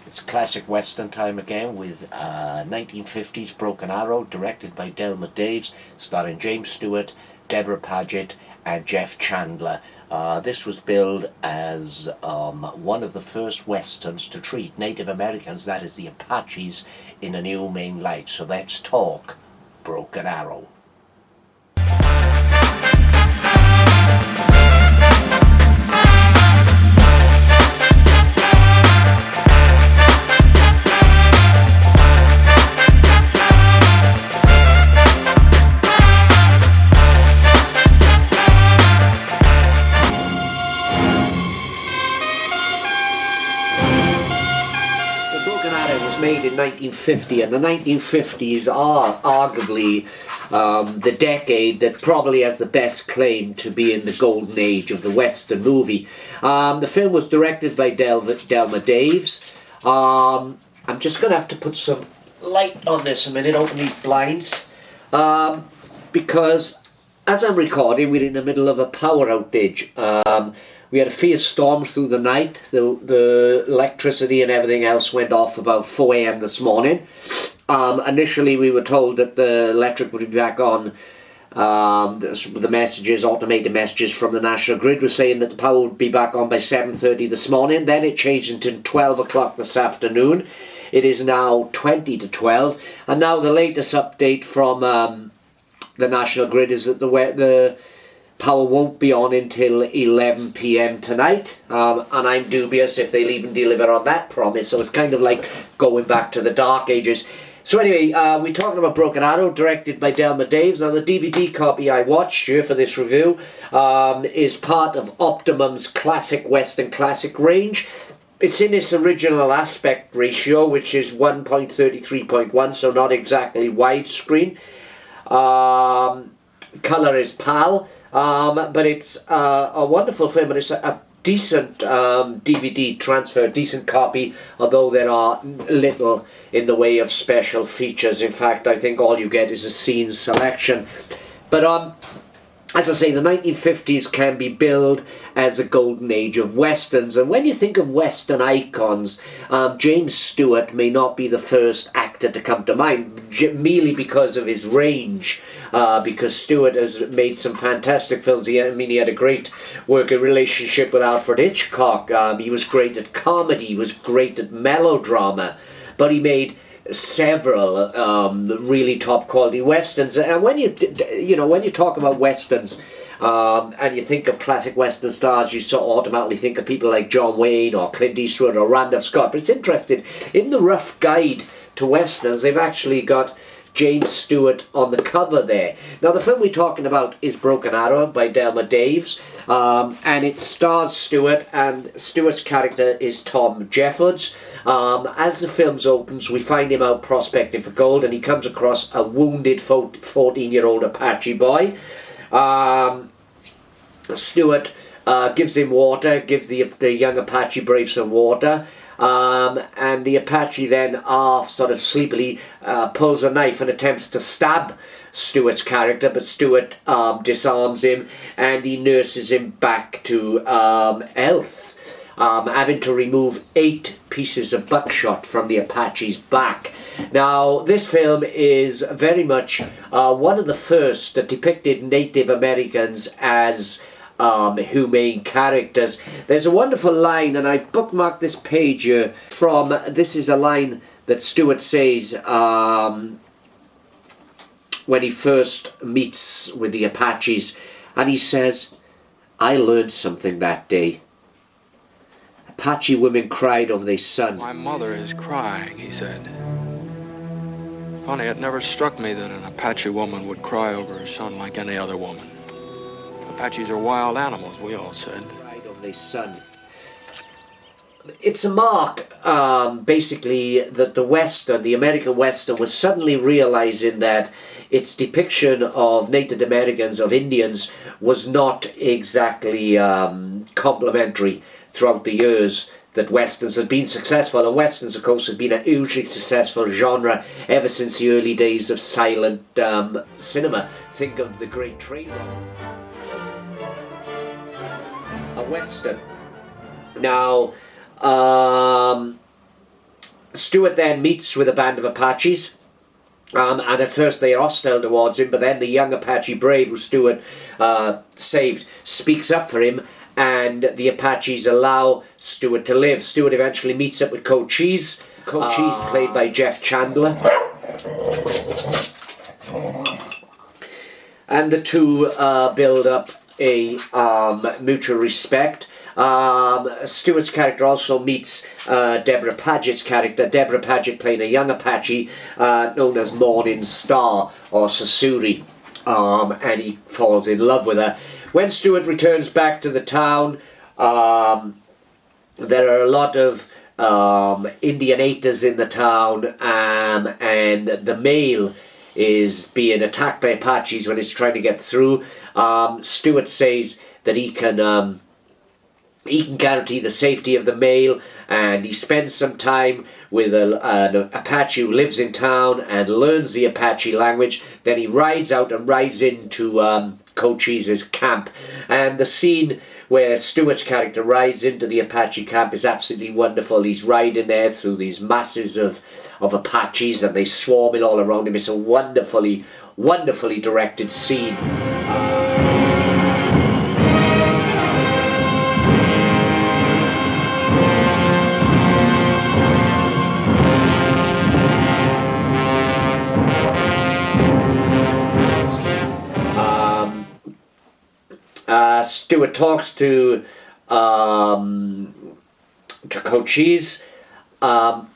It's classic Western time again with 1950s Broken Arrow, directed by Delmer Daves, starring James Stewart, Debra Paget and Jeff Chandler. This was billed as one of the first Westerns to treat Native Americans, that is the Apaches, in a new main light. So let's talk Broken Arrow. Made in 1950, and the 1950s are arguably the decade that probably has the best claim to be in the golden age of the Western movie. The film was directed by Delmer Daves. I'm just going to have to put some light on this a minute, open these blinds, because as I'm recording, we're in the middle of a power outage. We had a fierce storm through the night. The electricity and everything else went off about 4 a.m. this morning. Initially, we were told that the electric would be back on. The messages, automated messages from the National Grid were saying that the power would be back on by 7:30 this morning. Then it changed into 12 o'clock this afternoon. It is now 20 to 12. And now the latest update from the National Grid is that the power won't be on until 11 p.m. tonight, and I'm dubious if they'll even deliver on that promise, so it's kind of like going back to the dark ages. So anyway, we're talking about Broken Arrow, directed by Delmer Daves. Now the DVD copy I watched here for this review is part of Optimum's classic Western classic range. It's in its original aspect ratio, which is 1.33.1, so not exactly widescreen. Colour is PAL. But it's a wonderful film, and it's a decent DVD transfer, decent copy, although there are little in the way of special features. In fact, I think all you get is a scene selection. But as I say, the 1950s can be billed as a golden age of Westerns. And when you think of Western icons, James Stewart may not be the first actor to come to mind, merely because of his range. Because Stewart has made some fantastic films. He had a great working relationship with Alfred Hitchcock. He was great at comedy. He was great at melodrama. But he made several really top quality westerns. And when you talk about westerns and you think of classic western stars, you sort of automatically think of people like John Wayne or Clint Eastwood or Randolph Scott. But it's interesting, in the rough guide to westerns, they've actually got James Stewart on the cover there. Now the film we're talking about is Broken Arrow by Delmer Daves, and it stars Stewart, and Stewart's character is Tom Jeffords. As the film opens, we find him out prospecting for gold, and he comes across a wounded 14-year-old Apache boy. Stewart gives him water, gives the young Apache brave some water. And the Apache then sort of sleepily pulls a knife and attempts to stab Stewart's character, but Stewart disarms him and he nurses him back to health, having to remove 8 pieces of buckshot from the Apache's back. Now, this film is very much one of the first that depicted Native Americans as humane characters. There's a wonderful line, and I've bookmarked this page here this is a line that Stewart says when he first meets with the Apaches, and he says, "I learned something that day. Apache women cried over their son." "My mother is crying," he said. Funny, it never struck me that an Apache woman would cry over her son like any other woman. Apaches are wild animals, we all said. Pride of their son. It's a mark, basically, that the American Western was suddenly realizing that its depiction of Native Americans, of Indians, was not exactly complimentary throughout the years that Westerns had been successful. And Westerns, of course, have been a hugely successful genre ever since the early days of silent cinema. Think of The Great Train. A Western. Now, Stewart then meets with a band of Apaches. And at first they are hostile towards him, but then the young Apache brave who Stewart saved speaks up for him, and the Apaches allow Stewart to live. Stewart eventually meets up with Cochise. Cochise, played by Jeff Chandler. And the two build up a mutual respect. Stewart's character also meets Debra Paget's character. Debra Paget playing a young Apache known as Morning Star or Sasuri, and he falls in love with her. When Stewart returns back to the town, there are a lot of Indianators in the town, and the mail is being attacked by Apaches when it's trying to get through. Stewart says that he can guarantee the safety of the mail, and he spends some time with an Apache who lives in town and learns the Apache language. Then he rides out and rides into Cochise's camp, and the scene where Stewart's character rides into the Apache camp is absolutely wonderful. He's riding there through these masses of Apaches, and they swarming all around him. It's a wonderfully directed scene. Stewart talks to Cochise, and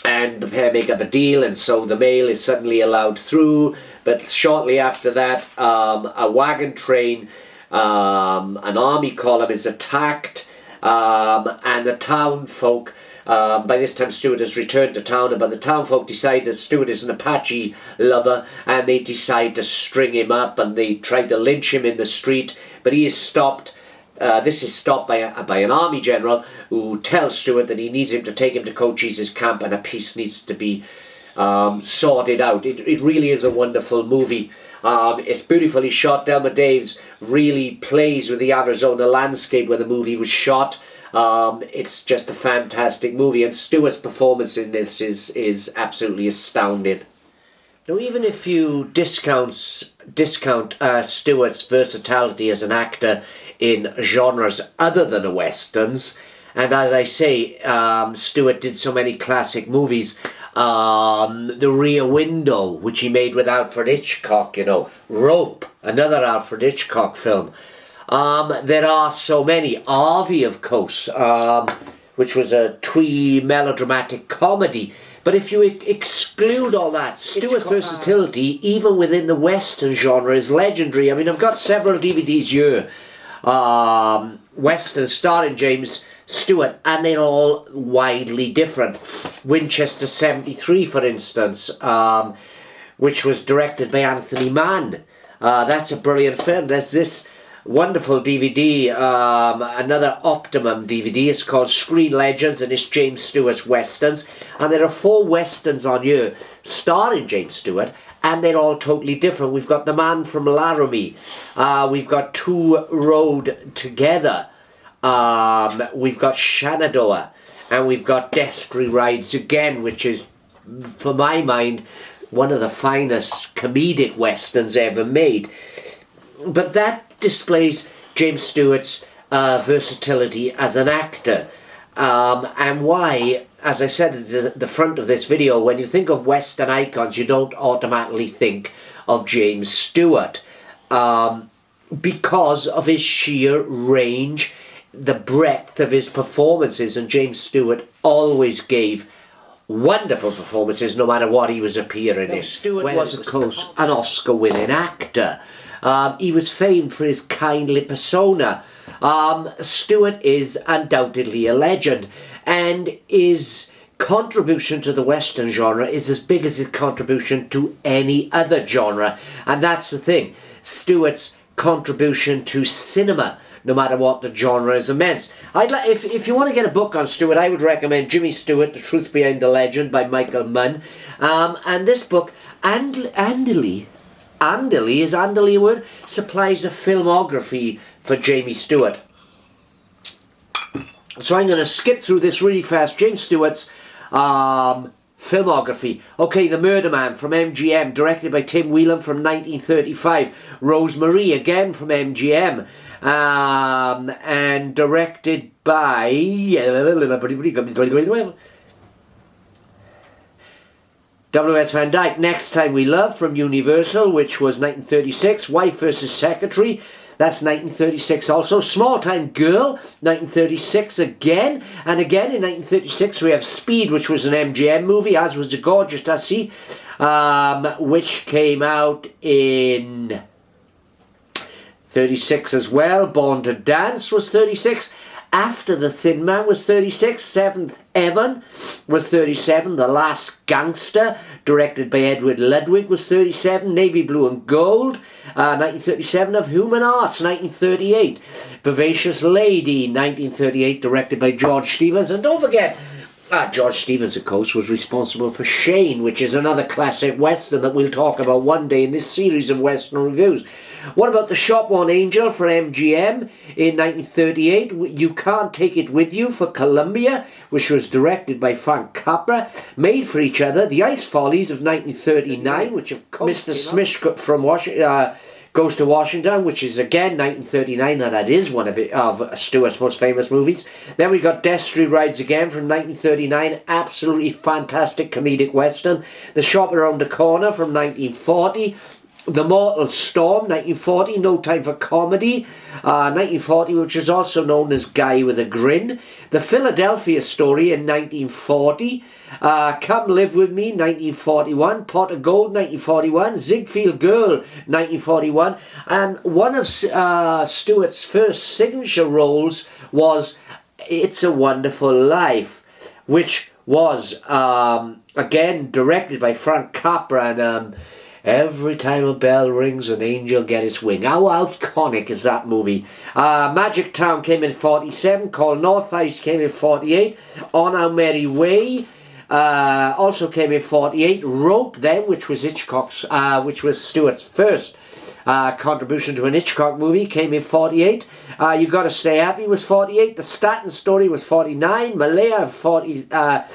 the pair make up a deal, and so the mail is suddenly allowed through. But shortly after that, a wagon train, an army column is attacked, and the town folk. By this time Stewart has returned to town, but the town folk decide that Stewart is an Apache lover, and they decide to string him up, and they try to lynch him in the street, but he is stopped. This is stopped by an army general who tells Stewart that he needs him to take him to Cochise's camp, and a peace needs to be sorted out. It really is a wonderful movie. It's beautifully shot. Delmer Daves really plays with the Arizona landscape where the movie was shot. It's just a fantastic movie, and Stewart's performance in this is absolutely astounding. Now, even if you discount Stewart's versatility as an actor in genres other than westerns, and as I say, Stewart did so many classic movies. The Rear Window, which he made with Alfred Hitchcock, Rope, another Alfred Hitchcock film. There are so many. Harvey, of course, which was a twee melodramatic comedy. But if you exclude all that, Stewart's versatility, even within the Western genre, is legendary. I mean, I've got several DVDs here, Westerns starring James Stewart, and they're all widely different. Winchester 73, for instance, which was directed by Anthony Mann. That's a brilliant film. There's this wonderful DVD, another Optimum DVD. It's called Screen Legends, and it's James Stewart's Westerns. And there are 4 Westerns on here starring James Stewart, and they're all totally different. We've got The Man from Laramie. We've got Two Rode Together. We've got Shenandoah. And we've got Destry Rides Again, which is, for my mind, one of the finest comedic Westerns ever made. But that displays James Stewart's versatility as an actor, and why, as I said at the front of this video, when you think of Western icons, you don't automatically think of James Stewart, because of his sheer range, the breadth of his performances, and James Stewart always gave wonderful performances no matter what he was appearing in. Stewart was, of course, an Oscar-winning actor. He was famed for his kindly persona. Stewart is undoubtedly a legend, and his contribution to the Western genre is as big as his contribution to any other genre. And that's the thing. Stewart's contribution to cinema, no matter what the genre, is immense. If you want to get a book on Stewart, I would recommend Jimmy Stewart, The Truth Behind the Legend by Michael Munn. And this book, Andely, is Andely a word? Supplies a filmography for Jamie Stewart. So I'm going to skip through this really fast. James Stewart's Filmography. Okay, The Murder Man from MGM, directed by Tim Whelan from 1935. Rosemarie, again from MGM, and directed by W.S. Van Dyke. Next Time We Love from Universal, which was 1936. Wife vs. Secretary, that's 1936 also. Small Time Girl, 1936 again. And again in 1936 we have Speed, which was an MGM movie, as was A Gorgeous Hussy, which came out in 36 as well. Born to Dance was 36. After the Thin Man was 36. Seventh Heaven was 37. The Last Gangster, directed by Edward Ludwig, was 37. Navy Blue and Gold, 1937. Of Human Arts, 1938. Vivacious Lady, 1938, directed by George Stevens. And don't forget, George Stevens, of course, was responsible for Shane, which is another classic Western that we'll talk about one day in this series of Western reviews. What about The Shopworn Angel for MGM in 1938? You Can't Take It With You for Columbia, which was directed by Frank Capra. Made for Each Other, The Ice Follies of 1939, which of course Mr. Smith from Washington Goes to Washington, which is again 1939, and that is one of Stewart's most famous movies. Then we got Destry Rides Again from 1939, absolutely fantastic comedic western. The Shop Around the Corner from 1940. The Mortal Storm, 1940, No Time for Comedy, 1940, which is also known as Guy with a Grin. The Philadelphia Story in 1940. Come Live With Me, 1941. Pot of Gold, 1941. Ziegfeld Girl, 1941. And one of Stewart's first signature roles was It's a Wonderful Life, which was, again, directed by Frank Capra, and every time a bell rings, an angel get its wing. How iconic is that movie? Magic Town came in 47. Call North Ice came in 48. On Our Merry Way also came in 48. Rope then, which was which was Stewart's first contribution to an Hitchcock movie, came in 48. You Gotta Stay Happy was 48. The Staten Story was 49. Malaya 49.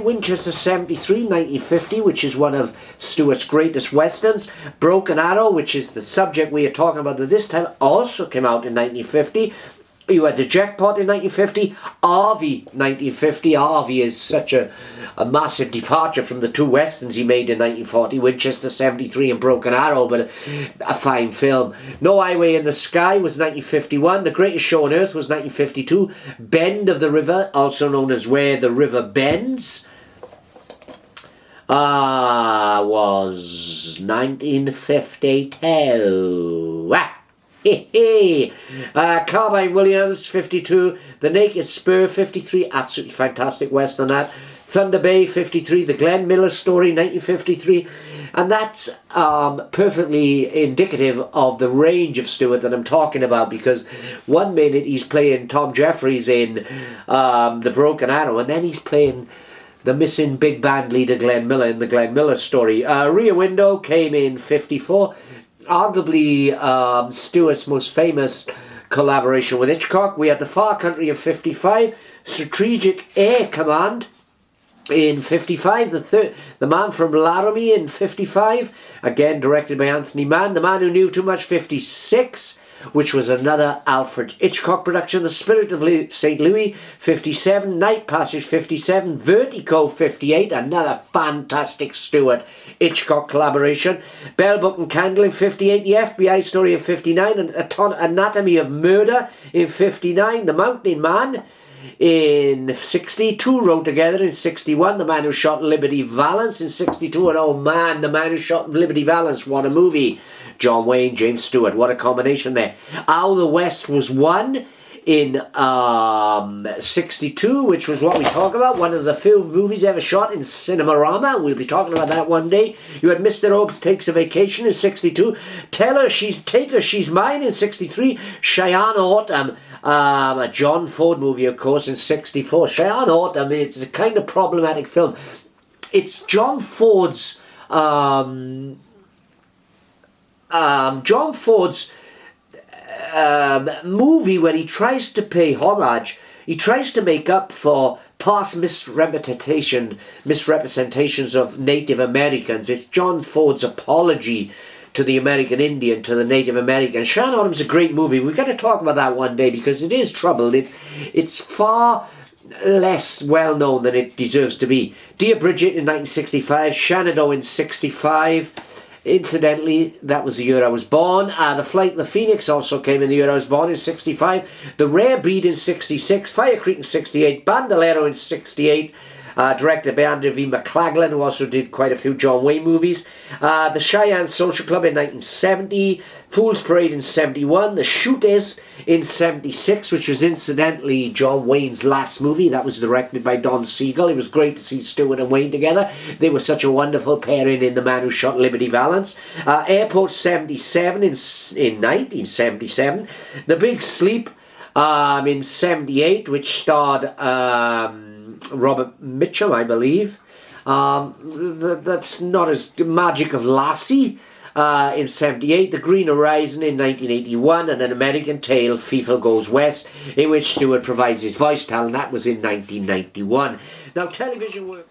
Winchester 73, 1950, which is one of Stewart's greatest westerns. Broken Arrow, which is the subject we are talking about at this time, also came out in 1950. You had The Jackpot in 1950, Harvey 1950. Harvey is such a massive departure from the two westerns he made in 1940, Winchester 73 and Broken Arrow, but a fine film. No Highway in the Sky was 1951. The Greatest Show on Earth was 1952. Bend of the River, also known as Where the River Bends, was 1952. Carbine Williams, 52. The Naked Spur, 53. Absolutely fantastic western that. Thunder Bay, 53. The Glenn Miller Story, 1953. And that's perfectly indicative of the range of Stewart that I'm talking about, because one minute he's playing Tom Jeffries in The Broken Arrow, and then he's playing the missing big band leader Glenn Miller in The Glenn Miller Story. Rear Window came in 54. Arguably Stewart's most famous collaboration with Hitchcock. We had The Far Country of 55. Strategic Air Command in 55. The Man from Laramie in 55. Again directed by Anthony Mann. The Man Who Knew Too Much, 56, which was another Alfred Hitchcock production. The Spirit of St. Louis, 57. Night Passage, 57. Vertigo, 58. Another fantastic Stewart Hitchcock collaboration. Bell, Book and Candle in 58. The FBI Story in 59. And Anatomy of Murder in 59. The Mountain Man in 60. Two Rode Together in 61. The Man Who Shot Liberty Valance in 62. And oh man, The Man Who Shot Liberty Valance, what a movie. John Wayne, James Stewart, what a combination there. How the West Was Won in 62, which was what we talk about, one of the few movies ever shot in Cinemarama. We'll be talking about that one day. You had Mr. Hobbs Takes a Vacation in 62. Take Her, She's Mine in 63. Cheyenne Autumn, a John Ford movie, of course, in 64. Cheyenne Autumn, it's a kind of problematic film. It's John Ford's movie where he tries to pay homage, he tries to make up for past misrepresentations of Native Americans. It's John Ford's apology to the American Indian, to the Native American. Shannon Autumn's a great movie. We've got to talk about that one day because it is troubled. It's far less well known than it deserves to be. Dear Bridget in 1965, Shenandoah in 65. Incidentally, that was the year I was born. The Flight of the Phoenix also came in the year I was born, in 65. The Rare Breed in 66. Fire Creek in 68. Bandolero in 68. Directed by Andrew V. McLaglen, who also did quite a few John Wayne movies. The Cheyenne Social Club in 1970. Fool's Parade in 71. The Shooters in 76, which was incidentally John Wayne's last movie. That was directed by Don Siegel. It was great to see Stewart and Wayne together. They were such a wonderful pairing in The Man Who Shot Liberty Valance. Airport 77 in 1977. The Big Sleep in 78, which starred Robert Mitchum, I believe. That's not as Magic of Lassie in 78, The Green Horizon in 1981, and An American Tale, FIFA Goes West, in which Stewart provides his voice talent. That was in 1991. Now, television work.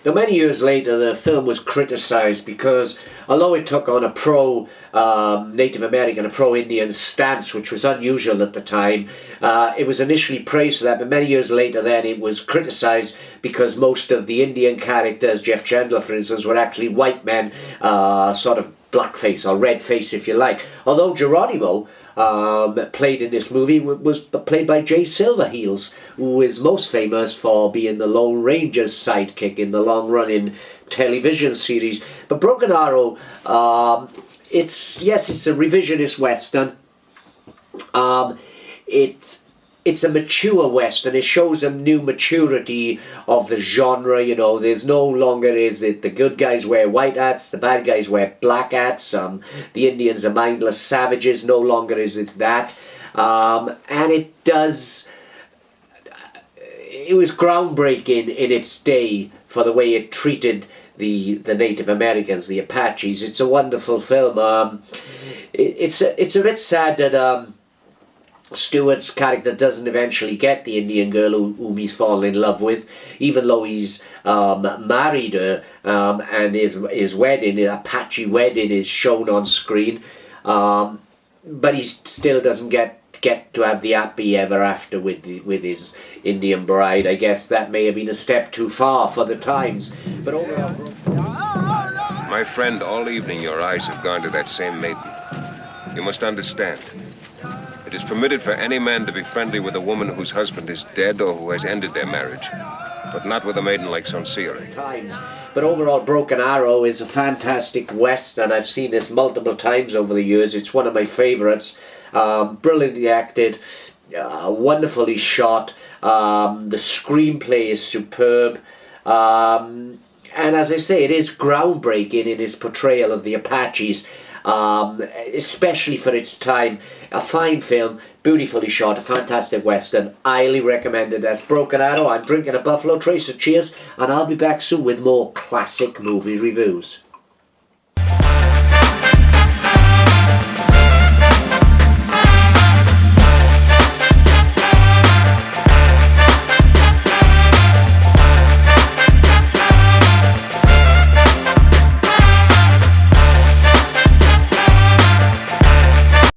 Now, many years later, the film was criticised because, although it took on a pro-Native American, a pro-Indian stance, which was unusual at the time, it was initially praised for that, but many years later then it was criticised because most of the Indian characters, Jeff Chandler for instance, were actually white men, sort of blackface or red face if you like. Although Geronimo played in this movie was played by Jay Silverheels, who is most famous for being the Lone Ranger's sidekick in the long-running television series. But Broken Arrow, it's a revisionist western. It's a mature western. It shows a new maturity of the genre. You know, there's no longer is it the good guys wear white hats, the bad guys wear black hats. The Indians are mindless savages. No longer is it that. And it was groundbreaking in its day for the way it treated the Native Americans, the Apaches. It's a wonderful film. It's a bit sad that Stewart's character doesn't eventually get the Indian girl whom he's fallen in love with, even though he's married her, and his wedding, an Apache wedding, is shown on screen, but he still doesn't get to have the happy ever after with his Indian bride. I guess that may have been a step too far for the times, but overall. My friend, all evening your eyes have gone to that same maiden. You must understand. It is permitted for any man to be friendly with a woman whose husband is dead or who has ended their marriage, but not with a maiden like Sonseria. Times. But overall, Broken Arrow is a fantastic western. I've seen this multiple times over the years. It's one of my favourites. Brilliantly acted, wonderfully shot. The screenplay is superb. And as I say, it is groundbreaking in its portrayal of the Apaches. Especially for its time. A fine film, beautifully shot, a fantastic western. Highly recommended. That's Broken Arrow. I'm drinking a Buffalo Tracer. Cheers, and I'll be back soon with more classic movie reviews.